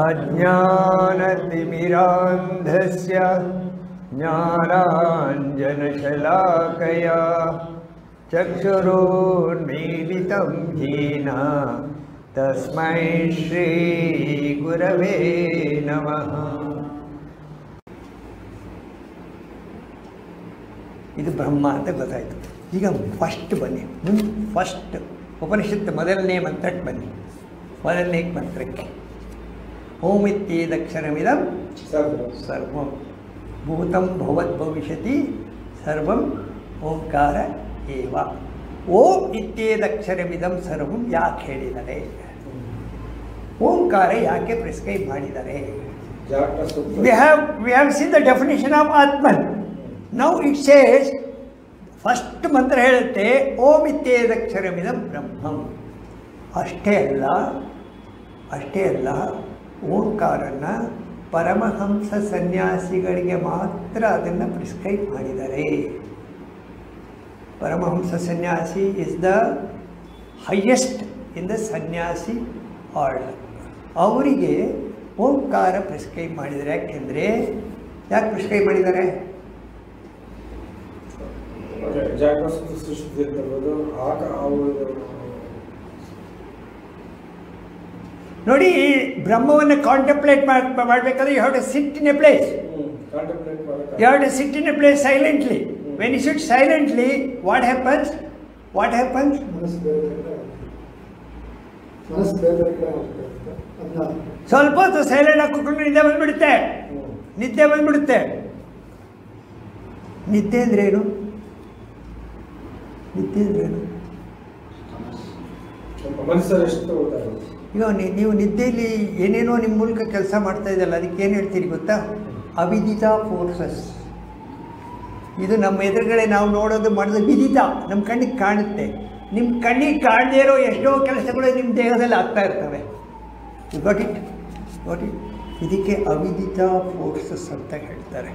अज्ञानतिमिरान्धस्य ज्ञानाञ्जनशलाकया चक्षुरुन्मीलितं येन तस्मै श्रीगुरवे नमः. ಇದು ಬ್ರಹ್ಮ ಅಂತ ಗೊತ್ತಾಯಿತು. ಈಗ ಫಸ್ಟ್ ಬನ್ನಿ, ಫಸ್ಟ್ ಉಪನಿಷತ್ತು ಮೊದಲನೇ ಮಂತ್ರಕ್ಕೆ ಬನ್ನಿ. ಮೊದಲನೇ ಮಂತ್ರಕ್ಕೆ ಓಂ ಇತ್ಯೇದಕ್ಷರಮಿದಂ ಸರ್ವಂ ಭೂತಂ ಭವದ್ ಭವಿಷ್ಯತಿ ಸರ್ವಂ ಓಂಕಾರ ಏವ. ಓಂ ಇತ್ಯೇದಕ್ಷರಮಿದಂ ಸರ್ವಂ ಯಾಕೆ ಹೇಳಿದ್ದಾರೆ? ಓಂಕಾರ ಯಾಕೆ ಪ್ರಿಸ್ಕ್ರೈಬ್ ಮಾಡಿದ್ದಾರೆ? We have seen the definition of Atman. Now it says, first ಮಂತ್ರ ಹೇಳುತ್ತೆ ಓಂ ಇತ್ಯೇದಕ್ಷರಮಿದಂ ಬ್ರಹ್ಮಂ. ಅಷ್ಟೇ ಅಲ್ಲ ಓಂಕಾರನ ಪರಮಹಂಸ ಸನ್ಯಾಸಿಗಳಿಗೆ ಮಾತ್ರ ಅದನ್ನು ಪ್ರಿಸ್ಕ್ರೈಬ್ ಮಾಡಿದ್ದಾರೆ. Paramahamsa sanyasi is the highest in the sanyasi order. ಅವರಿಗೆ ಓಂಕಾರ ಪ್ರಿಸ್ಕ್ರೈಬ್ ಮಾಡಿದ್ದಾರೆ. ಯಾಕೆ ಪ್ರಿಸ್ಕ್ರೈಬ್ ಮಾಡಿದ್ದಾರೆ? ನೋಡಿ, ಬ್ರಹ್ಮವನ್ನು ಕಾಂಟೆಂಪ್ಲೇಟ್ ಮಾಡಬೇಕಾದ್ರೆ you have to sit in a place. You have to sit in a place silently. When you sit silently, what happens? ಸ್ವಲ್ಪ ಹೊತ್ತು ಸೈಲೆಂಟ್ ಆಗಿ ಕೂತ್ಕೊಂಡು ನಿದ್ದೆ ಬಂದ್ಬಿಡುತ್ತೆ. ನಿದ್ದೆ ಅಂದ್ರೇನು? ಈಗ ನೀವು ನಿದ್ದೆಯಲ್ಲಿ ಏನೇನೋ ನಿಮ್ಮ ಮೂಲಕ ಕೆಲಸ ಮಾಡ್ತಾ ಇದ್ದಲ್ಲ, ಅದಕ್ಕೆ ಏನು ಹೇಳ್ತೀರಿ ಗೊತ್ತಾ? ಅವಿದಿತ ಫೋರ್ಸಸ್. ಇದು ನಮ್ಮ ಎದುರುಗಡೆ ನಾವು ನೋಡೋದು ಮಾಡೋದು ವಿದಿತ, ನಮ್ಮ ಕಣ್ಣಿಗೆ ಕಾಣುತ್ತೆ. ನಿಮ್ಮ ಕಣ್ಣಿಗೆ ಕಾಣದೇ ಇರೋ ಎಷ್ಟೋ ಕೆಲಸಗಳು ನಿಮ್ಮ ದೇಹದಲ್ಲಿ ಆಗ್ತಾ ಇರ್ತವೆ. You got it. ಇದಕ್ಕೆ ಅವಿದಿತ ಫೋರ್ಸಸ್ ಅಂತ ಹೇಳ್ತಾರೆ.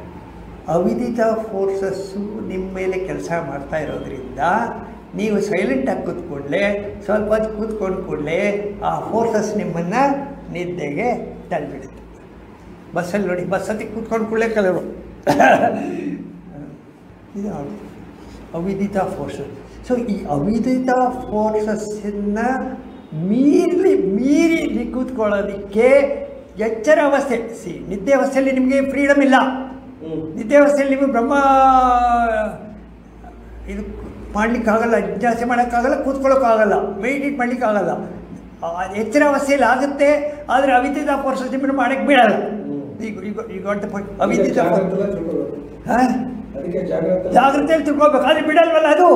ಅವಿದಿತ ಫೋರ್ಸಸ್ಸು ನಿಮ್ಮ ಮೇಲೆ ಕೆಲಸ ಮಾಡ್ತಾ ಇರೋದ್ರಿಂದ ನೀವು ಸೈಲೆಂಟಾಗಿ ಸ್ವಲ್ಪ ಹೊತ್ತು ಕೂತ್ಕೊಂಡು ಕೂಡಲೇ ಆ ಫೋರ್ಸಸ್ ನಿಮ್ಮನ್ನು ನಿದ್ದೆಗೆ ತಳ್ಳಿಬಿಡುತ್ತೆ. ಬಸ್ಸಲ್ಲಿ ನೋಡಿ, ಬಸ್ಸಲ್ಲಿ ಕೂತ್ಕೊಂಡು ಕೂಡಲೇ ಕೆಲವರು ಇದು ಅವಿದಿತ ಫೋರ್ಸಸ್. ಸೊ ಈ ಅವಿದಿತ ಫೋರ್ಸಸ್ಸನ್ನು ಮೀರಿ ಕೂತ್ಕೊಳ್ಳೋದಕ್ಕೆ ಎಚ್ಚರ ಅವಸ್ಥೆ. ನಿದ್ದೆ ಅವಸ್ಥೆಯಲ್ಲಿ ನಿಮಗೆ ಫ್ರೀಡಮ್ ಇಲ್ಲ. ನಿದ್ದೆ ಅವಸ್ಥೆಯಲ್ಲಿ ನಿಮಗೆ ಬ್ರಹ್ಮ ಇದು ಮಾಡಲಿಕ್ಕಾಗಲ್ಲ, ಜಿಜ್ಞಾಸೆ ಮಾಡೋಕ್ಕಾಗಲ್ಲ, ಕೂತ್ಕೊಳ್ಳೋಕ್ಕಾಗಲ್ಲ, ಮೆಡಿಟೇಟ್ ಮಾಡಲಿಕ್ಕಾಗಲ್ಲ. ಎಚ್ಚರ ಅವಸ್ಥೆಯಲ್ಲಿ ಆಗುತ್ತೆ, ಆದರೆ ಅವಿದಿತ ಫೋರ್ಸಸ್ ನಿಮ್ಮನ್ನು ಮಾಡೋಕ್ಕೆ ಬಿಡಲ್ಲ. ಈಗ ಅವಿದಿತ ಜಾಗ್ರತೆಯಲ್ಲಿ ತಿಳ್ಕೊಳ್ಬೇಕು. ಆದರೆ ಬಿಡಲ್ವಲ್ಲ, ಅದು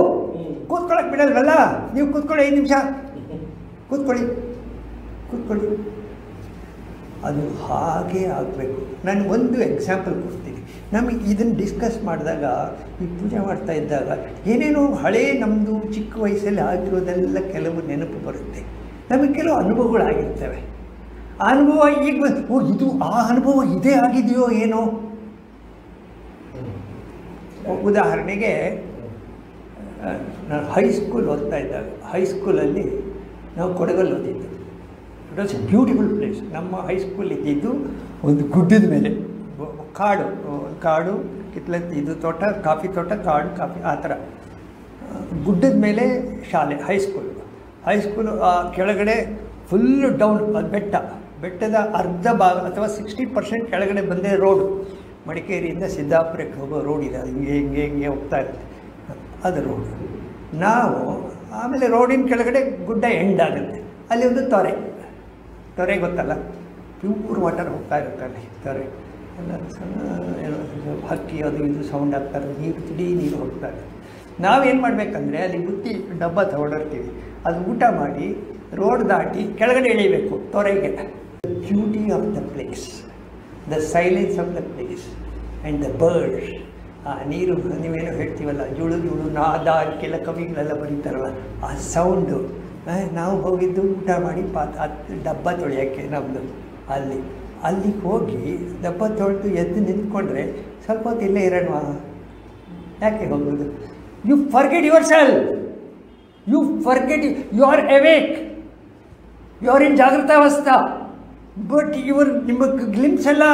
ಕೂತ್ಕೊಳ್ಳೋಕೆ ಬಿಡಲ್ವಲ್ಲ. ನೀವು ಕೂತ್ಕೊಳ್ಳಿ, 5 ನಿಮಿಷ ಕೂತ್ಕೊಳ್ಳಿ. ಅದು ಹಾಗೇ ಆಗಬೇಕು. ನಾನು ಒಂದು ಎಕ್ಸಾಂಪಲ್ ಕೊಡ್ತೀನಿ. ನಮಗೆ ಇದನ್ನು ಡಿಸ್ಕಸ್ ಮಾಡಿದಾಗ, ಈ ಪೂಜೆ ಮಾಡ್ತಾ ಇದ್ದಾಗ ಏನೇನೋ ಹಳೇ ನಮ್ಮದು ಚಿಕ್ಕ ವಯಸ್ಸಲ್ಲಿ ಆಗಿರೋದೆಲ್ಲ ಕೆಲವು ನೆನಪು ಬರುತ್ತೆ. ನಮಗೆ ಕೆಲವು ಅನುಭವಗಳಾಗಿರ್ತವೆ. ಆ ಅನುಭವ ಈಗ ಇದು ಆ ಅನುಭವ ಇದೇ ಆಗಿದೆಯೋ ಏನೋ. ಉದಾಹರಣೆಗೆ, ನಾನು ಹೈಸ್ಕೂಲ್ ಓದ್ತಾ ಇದ್ದಾಗ, ಹೈಸ್ಕೂಲಲ್ಲಿ ನಾವು ಕೊಡಗಲ್ಲಿ ಓದಿದ್ದು. It was A beautiful place. ನಮ್ಮ ಹೈಸ್ಕೂಲ್ ಇದ್ದಿದ್ದು ಒಂದು ಗುಡ್ಡದ ಮೇಲೆ, ಕಾಡು ಇದು ತೋಟ, ಕಾಫಿ ತೋಟ, ಕಾಫಿ ಆ ಥರ ಗುಡ್ಡದ ಮೇಲೆ ಶಾಲೆ, ಹೈಸ್ಕೂಲು. ಆ ಕೆಳಗಡೆ ಫುಲ್ಲು ಡೌನ್, ಅದು ಬೆಟ್ಟದ ಅರ್ಧ ಭಾಗ ಅಥವಾ 60% ಕೆಳಗಡೆ ಬಂದೇ ರೋಡು. ಮಡಿಕೇರಿಯಿಂದ ಸಿದ್ದಾಪುರಕ್ಕೆ ಹೋಗೋ ರೋಡ್ ಇದೆ. ಅದು ಹಿಂಗೆ ಹೋಗ್ತಾ ಇರುತ್ತೆ, ಅದು ರೋಡು. ನಾವು ಆಮೇಲೆ ರೋಡಿನ ಕೆಳಗಡೆ ಗುಡ್ಡ ಎಂಡ್ ಆಗುತ್ತೆ. ಅಲ್ಲಿ ಒಂದು ತೊರೆ ಗೊತ್ತಲ್ಲ, ಪ್ಯೂರ್ ವಾಟರ್ ಹೋಗ್ತಾ ಇರುತ್ತೆ ಅಲ್ಲಿ. ತೊರೆ ಎಲ್ಲ ಸಣ್ಣ ಹಕ್ಕಿ ಅದು ಇದು ಸೌಂಡ್ ಆಗ್ತಾರೆ, ನೀರು ಹೋಗ್ತಾ ಇರುತ್ತೆ. ನಾವೇನು ಮಾಡಬೇಕಂದ್ರೆ ಅಲ್ಲಿ ಬುತ್ತಿ ಡಬ್ಬ ತಗೊಂಡಿರ್ತೀವಿ, ಅದು ಊಟ ಮಾಡಿ ರೋಡ್ ದಾಟಿ ಕೆಳಗಡೆ ಇಳಿಬೇಕು ತೊರೆಗೆ. Beauty of the place, the silence of the place and the birds. ಆ ನೀರು ನೀವೇನೋ ಹೇಳ್ತೀವಲ್ಲ, ಜುಳು ನಾದ, ಅದಕ್ಕೆಲ್ಲ ಕವಿಗಳೆಲ್ಲ ಬರೀತಾರಲ್ಲ, ಆ ಸೌಂಡು. ನಾವು ಹೋಗಿದ್ದು ಊಟ ಮಾಡಿ ಡಬ್ಬ ತೊಳೆಯೋಕ್ಕೆ ನಮ್ಮದು. ಅಲ್ಲಿಗೆ ಹೋಗಿ ಡಬ್ಬ ತೊಳೆದು ಎದ್ದು ನಿಂತ್ಕೊಂಡ್ರೆ ಸ್ವಲ್ಪ ಹೊತ್ತು ಇಲ್ಲೇ ಇರೋಣ. ಯಾಕೆ ಹೋಗೋದು? You forget yourself. You are awake. You are in ಜಾಗೃತಾವಸ್ಥಾ. ಬಟ್ ಇವರು ನಿಮಗೆ ಗ್ಲಿಮ್ಸ್ ಎಲ್ಲ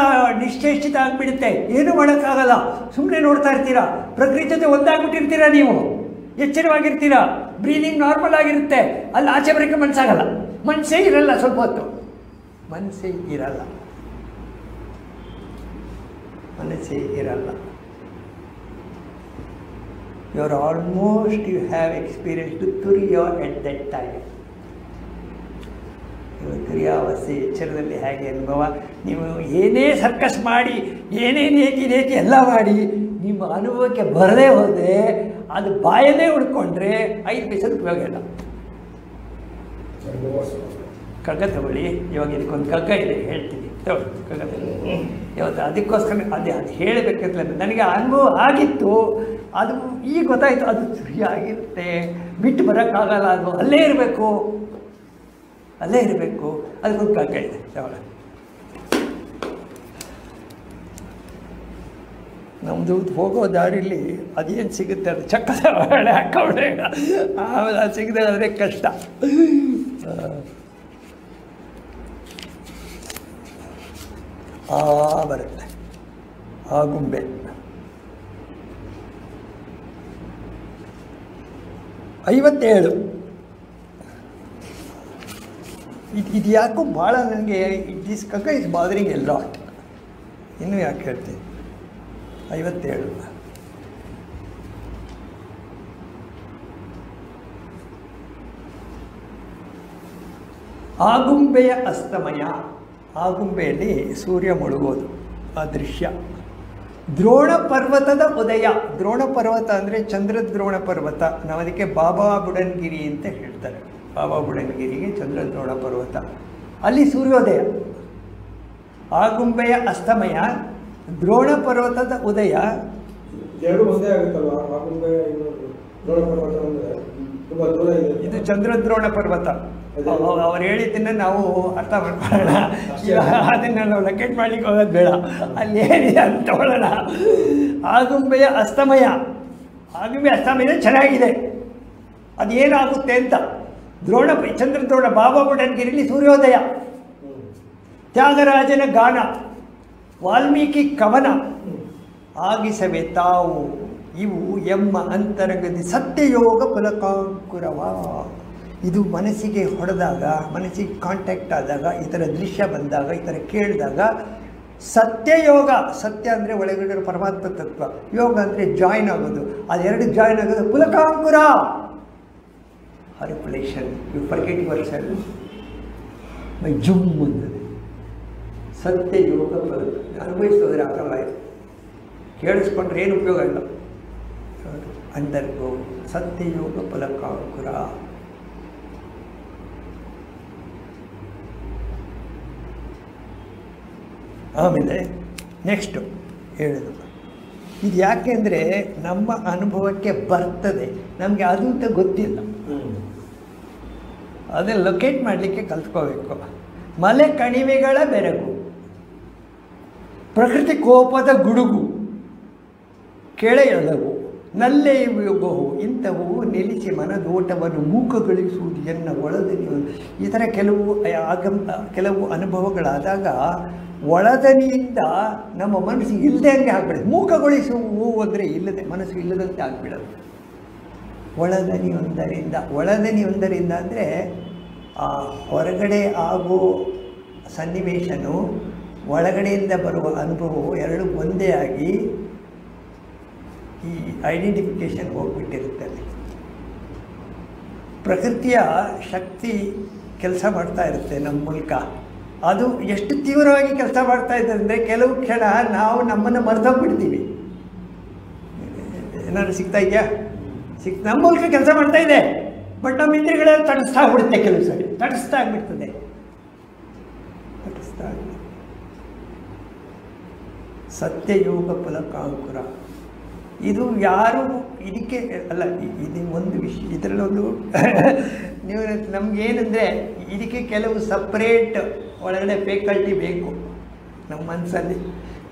ನಿಶ್ಚೇಷ್ಟಿತ ಆಗಿಬಿಡುತ್ತೆ, ಏನೂ ಮಾಡೋಕ್ಕಾಗಲ್ಲ. ಸುಮ್ಮನೆ ನೋಡ್ತಾ ಇರ್ತೀರಾ, ಪ್ರಕೃತಿ ಜೊತೆ ಒಂದಾಗ್ಬಿಟ್ಟಿರ್ತೀರಾ, ನೀವು ಎಚ್ಚರವಾಗಿರ್ತೀರಾ, ಬ್ರೀದಿಂಗ್ ನಾರ್ಮಲ್ ಆಗಿರುತ್ತೆ. ಅಲ್ಲಿ ಆಚೆ ಬರೋಕ್ಕೆ ಮನಸ್ಸಾಗಲ್ಲ, ಮನಸ್ಸೇ ಇರಲ್ಲ, ಸ್ವಲ್ಪ ಹೊತ್ತು ಮನಸ್ಸೇ ಇರಲ್ಲ, ಮನಸ್ಸೇ ಇರಲ್ಲ. You are almost you have experience ತುರಿಯೋ ಎಟ್ ದಟ್ ಟೈಮ್. ತುರಿಯಾವಸ್ಥೆ ಎಚ್ಚರದಲ್ಲಿ ಹೇಗೆ ಅನುಭವ. ನೀವು ಏನೇ ಸರ್ಕಸ್ ಮಾಡಿ, ಏನೇ ನೇತಿ ಎಲ್ಲ ಮಾಡಿ, ನಿಮ್ಮ ಅನುಭವಕ್ಕೆ ಬರದೇ ಹೋದರೆ, ಅದು ಬಾಯಲ್ಲೇ ಉಳ್ಕೊಂಡ್ರೆ 5 ಪೈಸದ ಉಪಯೋಗ ಇಲ್ಲ. ಕಗ್ಗ ತಗೊಳ್ಳಿ, ಇವಾಗ ಇದಕ್ಕೊಂದು ಕಗ್ಗ ಇದೆ, ಹೇಳ್ತೀನಿ ತಗೊಳ್ಳಿ ಕಗ್ಗ ತಗೊಳ್ಳಿ. ಇವತ್ತು ಅದಕ್ಕೋಸ್ಕರ ಅದು ಹೇಳಬೇಕಂತ ನನಗೆ ಅನುಭವ ಆಗಿತ್ತು, ಅದು ಈಗ ಗೊತ್ತಾಯಿತು. ಅದು ಸರಿಯಾಗಿರುತ್ತೆ, ಬಿಟ್ಟು ಬರೋಕ್ಕಾಗಲ್ಲ, ಅದು ಅಲ್ಲೇ ಇರಬೇಕು, ಅಲ್ಲೇ ಇರಬೇಕು. ಅದಕ್ಕೊಂದು ಕಗ್ಗ ಇದೆ ತಗೊಳ್ಳಿ. ನಮ್ಮದು ಹೋಗೋ ದಾರಿಲಿ ಅದೇನು ಸಿಗುತ್ತೆ ಅದು ಚಕ್ಕದ ಒಳ್ಳೆ ಹಾಕೊಂಡೆ, ಆಮೇಲೆ ಅದು ಸಿಗದೆ ಆದರೆ ಕಷ್ಟ. ಬರುತ್ತೆ ಆಗುಂಬೆ. ಐವತ್ತೇಳು. ಇದು ಯಾಕೋ ಭಾಳ ನನಗೆ this Kagga is bothering A lot. ಇನ್ನೂ ಯಾಕೆ ಹೇಳ್ತೀನಿ. 57. ಆಗುಂಬೆಯ ಅಸ್ತಮಯ. ಆಗುಂಬೆಯಲ್ಲಿ ಸೂರ್ಯ ಮುಳುಗೋದು ಆ ದೃಶ್ಯ. ದ್ರೋಣ ಪರ್ವತದ ಉದಯ. ದ್ರೋಣ ಪರ್ವತ ಅಂದರೆ ಚಂದ್ರದ್ರೋಣ ಪರ್ವತ. ನಾವು ಅದಕ್ಕೆ ಬಾಬಾ ಬುಡನ್ಗಿರಿ ಅಂತ ಹೇಳ್ತಾರೆ. ಬಾಬಾ ಬುಡನ್ಗಿರಿಗೆ ಚಂದ್ರದ್ರೋಣ ಪರ್ವತ, ಅಲ್ಲಿ ಸೂರ್ಯೋದಯ. ಆಗುಂಬೆಯ ಅಸ್ತಮಯ, ದ್ರೋಣ ಪರ್ವತದ ಉದಯ. ಎರಡು ಒಂದೇ ಆಗುತ್ತಲ್ವಾ? ಆಗುಂಬೆ ದ್ರೋಣ ಪರ್ವತ ಅಂದರೆ ತುಂಬ ದೂರ ಇದೆ. ಇದು ಚಂದ್ರದ್ರೋಣ ಪರ್ವತ. ಅವ್ರು ಹೇಳಿದ್ದನ್ನು ನಾವು ಅರ್ಥ ಮಾಡ್ಕೊಳ್ಳೋಣ. ಅದನ್ನು ನಾವು ಲೊಕೇಟ್ ಮಾಡ್ಲಿಕ್ಕೆ ಹೋಗೋದು ಬೇಡ, ಅಲ್ಲಿ ಏನಿದೆ ಅಂತ ತಗೊಳ್ಳೋಣ. ಆಗುಂಬೆಯ ಅಸ್ತಮಯ. ಆಗುಂಬೆ ಅಸ್ತಮಯ ಚೆನ್ನಾಗಿದೆ, ಅದೇನಾಗುತ್ತೆ ಅಂತ. ಚಂದ್ರದ್ರೋಣ, ಬಾಬಾ ಬುಡನ್ಗಿರಿಲಿ ಸೂರ್ಯೋದಯ. ತ್ಯಾಗರಾಜನ ಗಾನ, ವಾಲ್ಮೀಕಿ ಕವನ, ಆಗಿಸವೆ ತಾವು ಇವು ಎಮ್ಮ ಅಂತರಂಗದಿ ಸತ್ಯಯೋಗ ಫಲಕಾಂಕುರವ. ಇದು ಮನಸ್ಸಿಗೆ ಹೊಡೆದಾಗ, ಮನಸ್ಸಿಗೆ ಕಾಂಟ್ಯಾಕ್ಟ್ ಆದಾಗ, ಈ ಥರ ದೃಶ್ಯ ಬಂದಾಗ, ಈ ಥರ ಕೇಳಿದಾಗ ಸತ್ಯಯೋಗ. ಸತ್ಯ ಅಂದರೆ ಒಳಗಡೆ ಪರಮಾತ್ಮ ತತ್ವ, ಯೋಗ ಅಂದರೆ ಜಾಯ್ನ್ ಆಗೋದು. ಅದೆರಡು ಜಾಯ್ನ್ ಆಗೋದು ಫಲಕಾಂಕುರ. ಹರಿಪುಲೇಷನ್, ಯು ಫರ್ಗೆಟ್ ಯುವರ್ ಸೆಲ್ಫ್. ಮೈ ಜುಮ್ ಬಂದಿದೆ. ಸತ್ಯಯೋಗ ಫಲ ಅನುಭವಿಸೋದ್ರೆ ಆಗಲ್ಲ. ಕೇಳಿಸ್ಕೊಂಡ್ರೆ ಏನು ಉಪಯೋಗ ಇಲ್ಲ. ಅಂದರ್ಗೋ ಸತ್ಯಯೋಗ ಫಲಕಾಂಕುರ. ಆಮೇಲೆ ನೆಕ್ಸ್ಟು ಹೇಳೋದು, ಇದು ಯಾಕೆಂದರೆ ನಮ್ಮ ಅನುಭವಕ್ಕೆ ಬರ್ತದೆ, ನಮಗೆ ಅದು ಅಂತ ಗೊತ್ತಿಲ್ಲ. ಅದನ್ನು ಲೊಕೇಟ್ ಮಾಡಲಿಕ್ಕೆ ಕಲ್ತ್ಕೋಬೇಕು. ಮಲೆ ಕಣಿವೆಗಳ ಬೆರಗು, ಪ್ರಕೃತಿ ಕೋಪದ ಗುಡುಗು, ಕೆಳೆಯೊಲವು, ನಲ್ಲೆ ಯೋಗವು, ಇಂಥವು ನಿಲ್ಲಿಸಿ ಮನದೋಟವನ್ನು ಮೂಕಗೊಳಿಸುವುದು ಎನ್ನ ಒಳದನಿ. ಈ ಥರ ಕೆಲವು ಅನುಭವಗಳಾದಾಗ ಒಳದನಿಯಿಂದ ನಮ್ಮ ಮನಸ್ಸು ಇಲ್ಲದೆ ಹಂಗೆ ಆಗ್ಬಿಡೋದು. ಮೂಕಗೊಳಿಸುವು ಅಂದರೆ ಇಲ್ಲದೆ, ಮನಸ್ಸು ಇಲ್ಲದಂತೆ ಆಗಿಬಿಡೋದು. ಒಳದನಿ ಒಂದರಿಂದ ಅಂದರೆ ಆ ಹೊರಗಡೆ ಆಗೋ ಸನ್ನಿವೇಶನು ಒಳಗಡೆಯಿಂದ ಬರುವ ಅನುಭವವು ಎರಡು ಒಂದೇ ಆಗಿ ಈ ಐಡೆಂಟಿಫಿಕೇಷನ್ ಹೋಗ್ಬಿಟ್ಟಿರುತ್ತೆ. ಪ್ರಕೃತಿಯ ಶಕ್ತಿ ಕೆಲಸ ಮಾಡ್ತಾ ಇರುತ್ತೆ ನಮ್ಮ ಮೂಲಕ. ಅದು ಎಷ್ಟು ತೀವ್ರವಾಗಿ ಕೆಲಸ ಮಾಡ್ತಾ ಇದೆ ಅಂದರೆ ಕೆಲವು ಕ್ಷಣ ನಾವು ನಮ್ಮನ್ನು ಮರೆತೋಗ್ಬಿಡ್ತೀವಿ. ಏನಾದ್ರು ಸಿಗ್ತಾ ಇದೆಯಾ? ನಮ್ಮ ಮೂಲಕ ಕೆಲಸ ಮಾಡ್ತಾ ಇದೆ, ಬಟ್ ನಮ್ಮ ಇಂದ್ರಿಯಗಳೆಲ್ಲ ತಟಸ್ಥ ಆಗ್ಬಿಡುತ್ತೆ. ಕೆಲವು ಸರಿ ತಟಸ್ಥ ಆಗಿಬಿಡ್ತದೆ. ಸತ್ಯಯೋಗ ಫಲಕಾಂಕುರ. ಇದು ಯಾರು ಇದಕ್ಕೆ ಅಲ್ಲ, ಇದು ಒಂದು ವಿಷಯ. ಇದರಲ್ಲೊಂದು ನೀವು ನಮಗೇನೆಂದರೆ ಇದಕ್ಕೆ ಕೆಲವು ಸಪ್ರೇಟ್ ಒಳಗಡೆ ಫ್ಯಾಕಲ್ಟಿ ಬೇಕು ನಮ್ಮ ಮನಸ್ಸಲ್ಲಿ.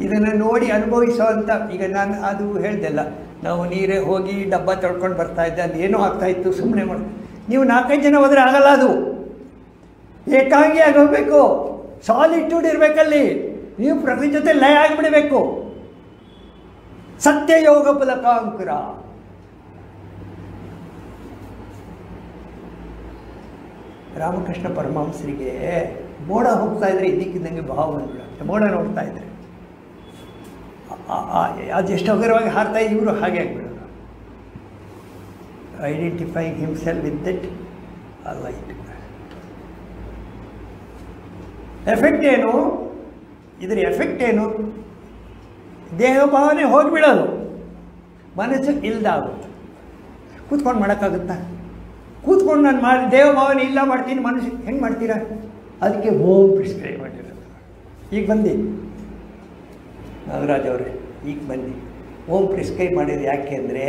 ಇದನ್ನು ನೋಡಿ ಅನುಭವಿಸೋವಂಥ, ಈಗ ನಾನು ಅದು ಹೇಳ್ದೆಲ್ಲ, ನಾವು ನೀರೇ ಹೋಗಿ ಡಬ್ಬ ತೊಳ್ಕೊಂಡು ಬರ್ತಾಯಿದ್ದೆ, ಅಲ್ಲಿ ಏನೋ ಆಗ್ತಾಯಿತ್ತು, ಸುಮ್ಮನೆ ಮಾಡಿ. ನೀವು 4-5 ಜನ ಹೋದರೆ ಆಗಲ್ಲ, ಅದು ಏಕಾಂಗಿಯಾಗಿ ಹೋಗಬೇಕು. ಸಾಲಿಟ್ಯೂಡ್ ಇರಬೇಕಲ್ಲಿ. ನೀವು ಪ್ರಕೃತಿ ಜೊತೆ ಲಯ ಆಗಿಬಿಡಬೇಕು. ಸತ್ಯಯೋಗ ಫಲಕಾಂಕುರ. ರಾಮಕೃಷ್ಣ ಪರಮಹಂಸರಿಗೆ ಮೋಡ ಹೋಗ್ತಾ ಇದ್ರೆ ಇದ್ದಕ್ಕಿದ್ದಂಗೆ ಭಾವ ಬಂದ್ಬಿಡುತ್ತೆ. ಮೋಡ ನೋಡ್ತಾ ಇದ್ರೆ ಅದೆಷ್ಟು ಹಗುರವಾಗಿ ಹಾರ್ತಾ ಇವರು ಹಾಗೆ ಆಗಿಬಿಡೋದು. Identifying himself with that light. Effect ಏನು? ಇದರ ಎಫೆಕ್ಟ್ ಏನು? ದೇಹ ಭಾವನೆ ಹೋಗಿಬಿಡೋದು, ಮನಸ್ಸು ಇಲ್ದಾಗುತ್ತೆ. ಕೂತ್ಕೊಂಡು ಮಾಡೋಕ್ಕಾಗುತ್ತಾ? ಕೂತ್ಕೊಂಡು ನಾನು ಮಾಡಿ ದೇಹ ಭಾವನೆ ಇಲ್ಲ ಮಾಡ್ತೀನಿ, ಮನಸ್ಸು ಹೆಂಗೆ ಮಾಡ್ತೀರಾ? ಅದಕ್ಕೆ ಓಂ ಪ್ರಿಸ್ಕ್ರೈಬ್ ಮಾಡಿರೋದು. ಈಗ ಬಂದು ನಾಗರಾಜ್ ಅವರೇ, ಈಗ ಬನ್ನಿ. ಓಂ ಪ್ರಿಸ್ಕ್ರೈಬ್ ಮಾಡಿದ್ದು ಯಾಕೆ ಅಂದರೆ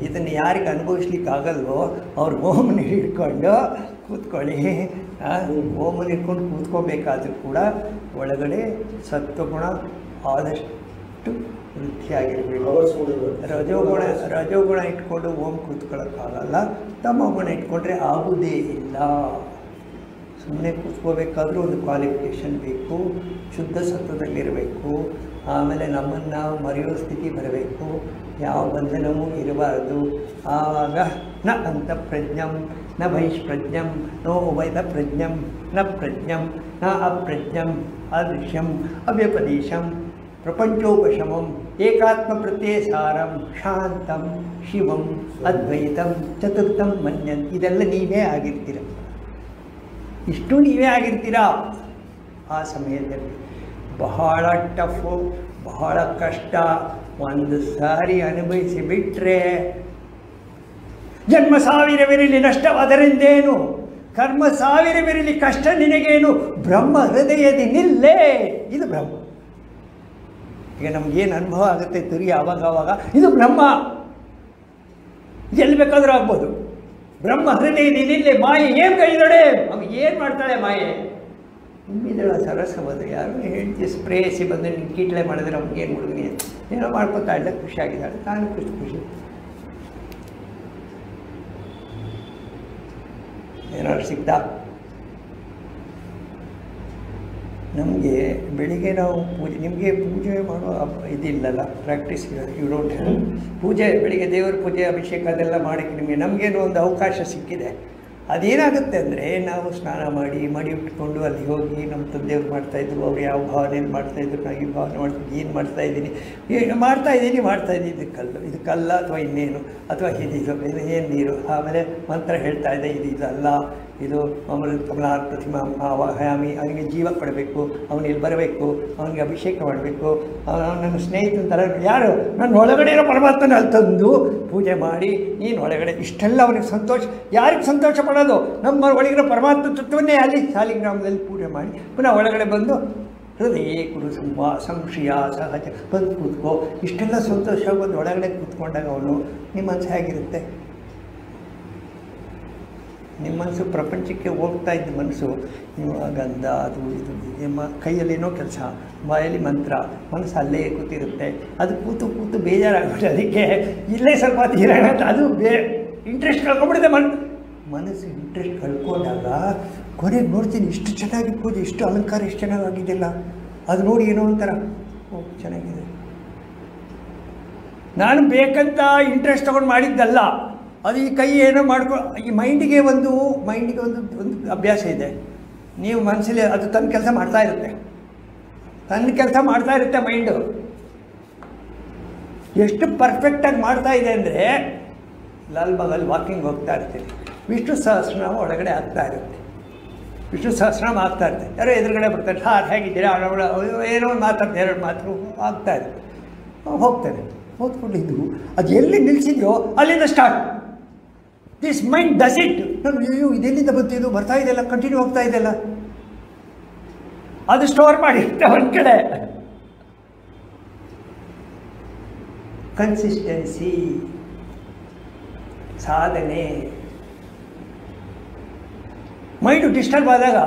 ಇದನ್ನು ಯಾರಿಗೆ ಅನುಭವಿಸ್ಲಿಕ್ಕಾಗಲ್ವೋ ಅವ್ರು ಓಮನ್ನು ಹಿಡ್ಕೊಂಡು ಕೂತ್ಕೊಳ್ಳಿ. ಓಮನ್ನು ಹಿಡ್ಕೊಂಡು ಕೂತ್ಕೋಬೇಕಾದ್ರೂ ಕೂಡ ಒಳಗಡೆ ಸತ್ವಗುಣ ಆದಷ್ಟು ವೃದ್ಧಿಯಾಗಿರಬೇಕು. ರಜೋಗುಣ ಇಟ್ಕೊಂಡು ಓಂ ಕೂತ್ಕೊಳ್ಳೋಕ್ಕಾಗಲ್ಲ. ತಮೋಗುಣ ಇಟ್ಕೊಂಡ್ರೆ ಆಗುವುದೇ ಇಲ್ಲ. ಸುಮ್ಮನೆ ಕೂತ್ಕೋಬೇಕಾದ್ರೂ ಒಂದು ಕ್ವಾಲಿಫಿಕೇಷನ್ ಬೇಕು. ಶುದ್ಧ ಸತ್ವದಲ್ಲಿರಬೇಕು. ಆಮೇಲೆ ನಮ್ಮನ್ನು ನಾವು ಮರೆಯೋ ಸ್ಥಿತಿ ಬರಬೇಕು. ಯಾವ ಬಂಧನವೂ ಇರಬಾರ್ದು. ಆವಾಗ ನ ಅಂತಃಪ್ರಜ್ಞಂ ನ ಬಹಿಷ್ಪ್ರಜ್ಞಂ ನೋ ವೈದ ಪ್ರಜ್ಞಂ ನ ಪ್ರಜ್ಞಂ ನ ಅಪ್ರಜ್ಞಂ ಅದೃಶ್ಯಂ ಅವ್ಯಪದೇಶಂ ಪ್ರಪಂಚೋಪಶಮಂ ಏಕಾತ್ಮ ಪ್ರತ್ಯಸಾರಂ ಶಾಂತಂ ಶಿವಂ ಅದ್ವೈತಂ ಚತುರ್ಥಂ ಮನ್ಯನ್. ಇದೆಲ್ಲ ನೀವೇ ಆಗಿರ್ತೀರ. ಇಷ್ಟು ನೀವೇ ಆಗಿರ್ತೀರಾ. ಆ ಸಮಯದಲ್ಲಿ ಬಹಳ ಟಫು, ಬಹಳ ಕಷ್ಟ. ಒಂದು ಸಾರಿ ಅನುಭವಿಸಿ ಬಿಟ್ಟರೆ ಜನ್ಮ ಸಾವಿರವಿರಲಿ ನಷ್ಟವಾದರೆಂದೇನು, ಕರ್ಮ ಸಾವಿರವಿರಲಿ ಕಷ್ಟ ನಿನಗೇನು, ಬ್ರಹ್ಮ ಹೃದಯದಿ ನಿಲ್ಲೇ. ಇದು ಬ್ರಹ್ಮ. ಈಗ ನಮಗೇನು ಅನುಭವ ಆಗುತ್ತೆ ತಿರುಗಿ ಆವಾಗ ಇದು ಬ್ರಹ್ಮ. ಎಲ್ಲಿ ಬೇಕಾದರೂ ಆಗ್ಬೋದು. ಬ್ರಹ್ಮ ಹೃದಯದಿ ನಿಲ್ಲೇ. ಮಾಯೆ ಏನು ಕೈದೊಡೆ, ಅವ ಏನು ಮಾಡ್ತಾಳೆ ಮಾಯೆ? ನಿಮ್ಮಿದಳ ಸರಸವಾದ ಯಾರು ಹೇಳ್ತಿ ಸ್ಪ್ರೇಸಿ ಬಂದು ನಿನ್ನ ಕೀಟ್ಲೆ ಮಾಡಿದ್ರೆ ನಮ್ಗೇನು ಹುಡುಗನಿ ಏನೋ ಮಾಡ್ಕೊತಾ ಇದ್ದ ಖುಷಿಯಾಗಿದ್ದಾಳೆ. ನಾನು ಖುಷಿ ಏನಾದ್ರು ಸಿಗ್ತಾ? ನಮಗೆ ಬೆಳಿಗ್ಗೆ ನಾವು ನಿಮಗೆ ಪೂಜೆ ಮಾಡೋ ಇದಿಲ್ಲಲ್ಲ, ಪ್ರಾಕ್ಟೀಸ್ ಯು ಡೋಂಟ್ ಹ್ಯಾವ್. ಪೂಜೆ ಬೆಳಿಗ್ಗೆ ದೇವರ ಪೂಜೆ ಅಭಿಷೇಕ ಅದೆಲ್ಲ ಮಾಡೋಕ್ಕೆ ನಮಗೇನು ಒಂದು ಅವಕಾಶ ಸಿಕ್ಕಿದೆ. ಅದೇನಾಗುತ್ತೆ ಅಂದರೆ ನಾವು ಸ್ನಾನ ಮಾಡಿ ಮಡಿ ಇಟ್ಕೊಂಡು ಅಲ್ಲಿ ಹೋಗಿ ನಮ್ಮ ತಂದೆಯವ್ರು ಮಾಡ್ತಾಯಿದ್ರು, ಅವ್ರು ಯಾವ ಭಾವನೆಯನ್ನು ಮಾಡ್ತಾಯಿದ್ರು, ನಾನು ಈ ಭಾವನೆ ಮಾಡ್ತೀನಿ, ಏನು ಮಾಡ್ತಾಯಿದ್ದೀನಿ ಇದು ಕಲ್ಲ ಅಥವಾ ಇನ್ನೇನು ಅಥವಾ ಇದು ಏನು ನೀರು. ಆಮೇಲೆ ಮಂತ್ರ ಹೇಳ್ತಾ ಇದೆ, ಇದಲ್ಲ, ಇದು ಅಮೃತ ಕಮಲಾರ್ ಪ್ರತಿಮಾ ಆವಾಹಯಾಮಿ. ಅವನಿಗೆ ಜೀವ ಕೊಡಬೇಕು, ಅವನು ಇಲ್ಲಿ ಬರಬೇಕು, ಅವನಿಗೆ ಅಭಿಷೇಕ ಮಾಡಬೇಕು. ನನ್ನ ಸ್ನೇಹಿತನ ಥರ ಯಾರು ನನ್ನ ಒಳಗಡೆ ಇರೋ ಪರಮಾತ್ಮನ ಅಲ್ಲಿ ತಂದು ಪೂಜೆ ಮಾಡಿ ನೀನು ಒಳಗಡೆ ಇಷ್ಟೆಲ್ಲ ಅವನಿಗೆ ಸಂತೋಷ. ಯಾರಿಗೆ ಸಂತೋಷ ಪಡೋದು? ನಮ್ಮ ಒಳಗಿರೋ ಪರಮಾತ್ಮ ತತ್ವನ್ನೇ ಅಲ್ಲಿ ಸಾಲಿಗ್ರಾಮದಲ್ಲಿ ಪೂಜೆ ಮಾಡಿ ಪುನಃ ಒಳಗಡೆ ಬಂದು ಹೃದಯ ಕುರು ಸಂಶಯ ಸಹಜ ಬಂದು ಕೂತ್ಕೋ. ಇಷ್ಟೆಲ್ಲ ಸಂತೋಷ ಬಂದು ಒಳಗಡೆ ಕೂತ್ಕೊಂಡಾಗ ಅವನು ನಿಮ್ಮ ಮನಸ್ಸು ಹೇಗಿರುತ್ತೆ? ನಿಮ್ಮ ಮನಸ್ಸು ಪ್ರಪಂಚಕ್ಕೆ ಹೋಗ್ತಾ ಇದ್ದ ಮನಸ್ಸು ನೀವು ಗಂಧ ಅದು ಇದು ನಿಮ್ಮ ಕೈಯಲ್ಲೇನೋ ಕೆಲಸ, ಬಾಯಲ್ಲಿ ಮಂತ್ರ, ಮನಸ್ಸು ಅಲ್ಲೇ ಕೂತಿರುತ್ತೆ. ಅದು ಕೂತು ಬೇಜಾರಾಗ್ಬಿಟ್ಟು ಅದಕ್ಕೆ ಇಲ್ಲೇ ಸ್ವಲ್ಪ ತೀರೋಣ ಅಂತ ಅದು ಇಂಟ್ರೆಸ್ಟ್ ಕಳ್ಕೊಂಡ್ಬಿಡುತ್ತೆ. ಮನಸ್ಸು ಇಂಟ್ರೆಸ್ಟ್ ಕಳ್ಕೊಂಡಾಗ ಕೊನೆಗೆ ನೋಡ್ತೀನಿ ಇಷ್ಟು ಚೆನ್ನಾಗಿ ಪೂಜೆ, ಇಷ್ಟು ಅಲಂಕಾರ ಇಷ್ಟು ಚೆನ್ನಾಗಿದೆಯಲ್ಲ, ಅದು ನೋಡಿ ಏನೋ ಒಂಥರ ಓ ಚೆನ್ನಾಗಿದೆ. ನಾನು ಬೇಕಂತ ಇಂಟ್ರೆಸ್ಟ್ ತೊಗೊಂಡು ಮಾಡಿದ್ದಲ್ಲ. ಅದು ಈ ಕೈ ಏನೋ ಈ ಮೈಂಡಿಗೆ ಒಂದು ಅಭ್ಯಾಸ ಇದೆ. ನೀವು ಮನಸ್ಸಲ್ಲಿ ಅದು ತನ್ನ ಕೆಲಸ ಮಾಡ್ತಾ ಇರುತ್ತೆ ಮೈಂಡು. ಎಷ್ಟು ಪರ್ಫೆಕ್ಟಾಗಿ ಮಾಡ್ತಾ ಇದೆ ಅಂದರೆ ಲಾಲ್ಬಾಗಲ್ಲಿ ವಾಕಿಂಗ್ ಹೋಗ್ತಾ ಇರ್ತೀನಿ, ವಿಷ್ಣು ಸಹಸ್ರನಾಮ ಒಳಗಡೆ ಆಗ್ತಾ ಇರುತ್ತೆ. ಯಾರೋ ಎದುರುಗಡೆ ಬರ್ತಾರೆ, ಸಾರ್ ಹೇಗಿದ್ದೀರಾ, ಏನೋ ಒಂದು ಮಾತಾಡ್ತಾರೆ, 2 ಮಾತು ಆಗ್ತಾ ಇರುತ್ತೆ. ಹೋಗ್ತಾನೆ, ಹೋಗ್ಕೊಂಡಿದ್ದು ಅದು ಎಲ್ಲಿ ನಿಲ್ಲಿಸಿದ್ಯೋ ಅಲ್ಲಿಂದ start. This mind does it. ನಾನು ಅಯ್ಯೋ ಇದೆಲ್ಲಿಂದ ಬಂತಿದ್ದು, ಬರ್ತಾ ಇದೆಯಲ್ಲ, ಕಂಟಿನ್ಯೂ ಹೋಗ್ತಾ ಇದೆಯಲ್ಲ, ಅದು ಸ್ಟೋರ್ ಮಾಡಿರುತ್ತೆ ಒಂದು ಕಡೆ. ಕನ್ಸಿಸ್ಟೆನ್ಸಿ, ಸಾಧನೆ. ಮೈಂಡು ಡಿಸ್ಟರ್ಬ್ ಆದಾಗ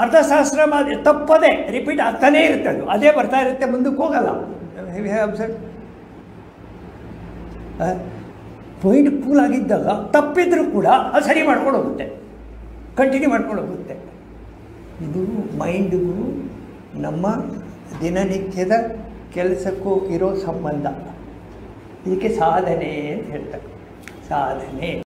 ಅರ್ಧ ಸಹಸ್ರ ತಪ್ಪದೆ ರಿಪೀಟ್ ಆಗ್ತಾನೇ ಇರುತ್ತೆ. ಅದು ಅದೇ ಬರ್ತಾ ಇರುತ್ತೆ, ಮುಂದಕ್ಕೆ ಹೋಗಲ್ಲ. ಮೈಂಡ್ ಕೂಲ್ ಆಗಿದ್ದಾಗ ತಪ್ಪಿದ್ರೂ ಕೂಡ ಅದು ಸರಿ ಮಾಡ್ಕೊಂಡು ಹೋಗುತ್ತೆ, ಕಂಟಿನ್ಯೂ ಮಾಡ್ಕೊಂಡು ಹೋಗುತ್ತೆ. ಇದು ಮೈಂಡಿಗೂ ನಮ್ಮ ದಿನನಿತ್ಯದ ಕೆಲಸಕ್ಕೂ ಇರೋ ಸಂಬಂಧ. ಇದಕ್ಕೆ ಸಾಧನೆ ಅಂತ ಹೇಳ್ತಾರೆ. ಸಾಧನೆ